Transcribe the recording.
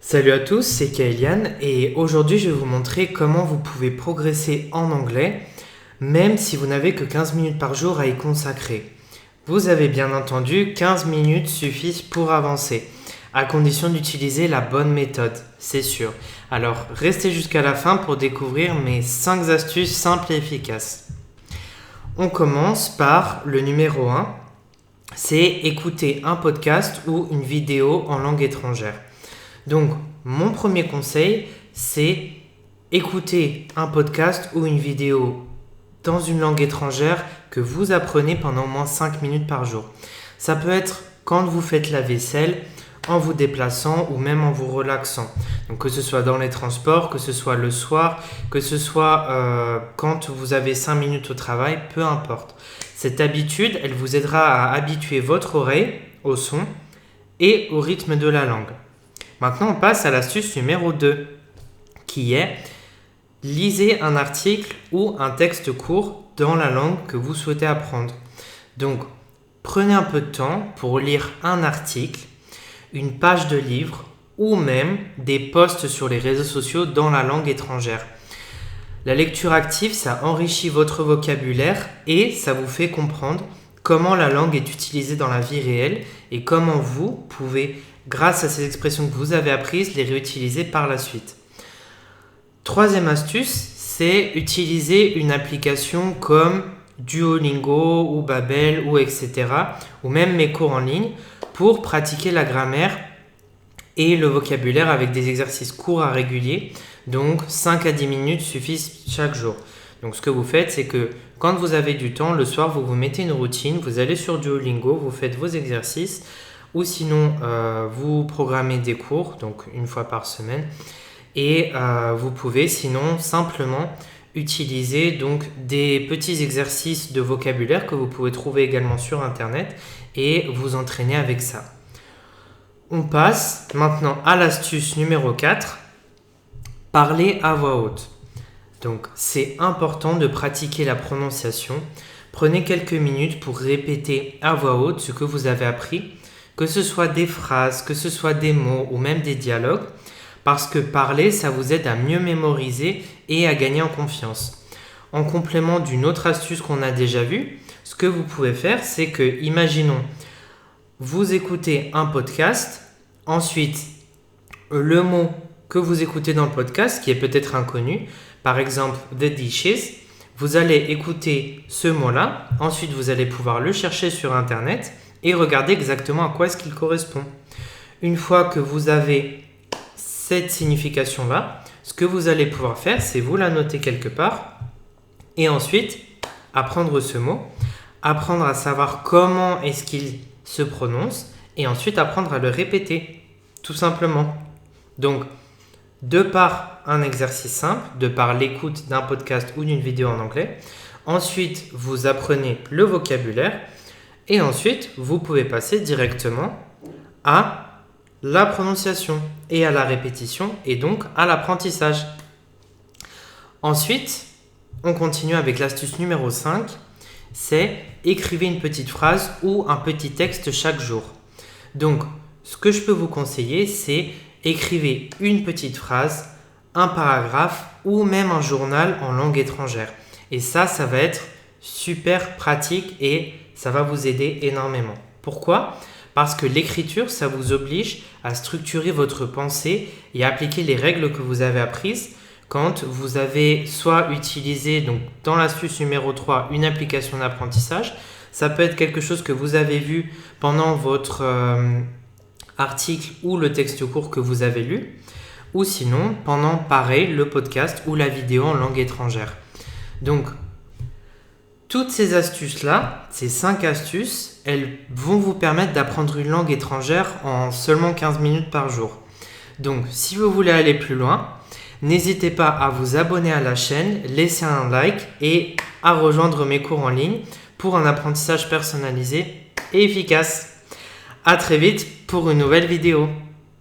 Salut à tous, c'est Kaelian et aujourd'hui je vais vous montrer comment vous pouvez progresser en anglais même si vous n'avez que 15 minutes par jour à y consacrer. Vous avez bien entendu, 15 minutes suffisent pour avancer, à condition d'utiliser la bonne méthode, c'est sûr. Alors restez jusqu'à la fin pour découvrir mes 5 astuces simples et efficaces. On commence par le numéro 1, c'est écouter un podcast ou une vidéo en langue étrangère. Donc, mon premier conseil, c'est écouter un podcast ou une vidéo dans une langue étrangère que vous apprenez pendant au moins 5 minutes par jour. Ça peut être quand vous faites la vaisselle, en vous déplaçant ou même en vous relaxant. Donc, que ce soit dans les transports, que ce soit le soir, que ce soit quand vous avez 5 minutes au travail, peu importe. Cette habitude, elle vous aidera à habituer votre oreille au son et au rythme de la langue. Maintenant, on passe à l'astuce numéro 2, qui est lisez un article ou un texte court dans la langue que vous souhaitez apprendre. Donc, prenez un peu de temps pour lire un article, une page de livre ou même des posts sur les réseaux sociaux dans la langue étrangère. La lecture active, ça enrichit votre vocabulaire et ça vous fait comprendre comment la langue est utilisée dans la vie réelle et comment vous pouvez, grâce à ces expressions que vous avez apprises, les réutiliser par la suite. Troisième astuce, c'est utiliser une application comme Duolingo ou Babbel ou etc. ou même mes cours en ligne pour pratiquer la grammaire et le vocabulaire avec des exercices courts à réguliers. Donc 5 à 10 minutes suffisent chaque jour. Donc ce que vous faites, c'est que quand vous avez du temps, le soir, vous vous mettez une routine, vous allez sur Duolingo, vous faites vos exercices ou sinon vous programmez des cours, donc une fois par semaine. Et vous pouvez sinon simplement utiliser donc des petits exercices de vocabulaire que vous pouvez trouver également sur internet et vous entraîner avec ça. On passe maintenant à l'astuce numéro 4, parler à voix haute. Donc c'est important de pratiquer la prononciation. Prenez quelques minutes pour répéter à voix haute ce que vous avez appris, que ce soit des phrases, que ce soit des mots ou même des dialogues. Parce que parler, ça vous aide à mieux mémoriser et à gagner en confiance. En complément d'une autre astuce qu'on a déjà vue, ce que vous pouvez faire, c'est que, imaginons, vous écoutez un podcast, ensuite, le mot que vous écoutez dans le podcast, qui est peut-être inconnu, par exemple, the dishes, vous allez écouter ce mot-là, ensuite vous allez pouvoir le chercher sur Internet et regarder exactement à quoi est-ce qu'il correspond. Une fois que vous avez cette signification-là, ce que vous allez pouvoir faire, c'est vous la noter quelque part et ensuite apprendre ce mot, apprendre à savoir comment est-ce qu'il se prononce et ensuite apprendre à le répéter, tout simplement. Donc, de par un exercice simple, de par l'écoute d'un podcast ou d'une vidéo en anglais, ensuite vous apprenez le vocabulaire et ensuite vous pouvez passer directement à la prononciation et à la répétition et donc à l'apprentissage. Ensuite, on continue avec l'astuce numéro 5, c'est écrivez une petite phrase ou un petit texte chaque jour. Donc, ce que je peux vous conseiller, c'est écrivez une petite phrase, un paragraphe ou même un journal en langue étrangère. Et ça va être super pratique et ça va vous aider énormément. Pourquoi ? Parce que l'écriture, ça vous oblige à structurer votre pensée et à appliquer les règles que vous avez apprises quand vous avez soit utilisé, donc dans l'astuce numéro 3, une application d'apprentissage. Ça peut être quelque chose que vous avez vu pendant votre article ou le texte court que vous avez lu, ou sinon pendant, pareil, le podcast ou la vidéo en langue étrangère. Donc, toutes ces astuces-là, ces 5 astuces, elles vont vous permettre d'apprendre une langue étrangère en seulement 15 minutes par jour. Donc, si vous voulez aller plus loin, n'hésitez pas à vous abonner à la chaîne, laisser un like et à rejoindre mes cours en ligne pour un apprentissage personnalisé et efficace. À très vite pour une nouvelle vidéo.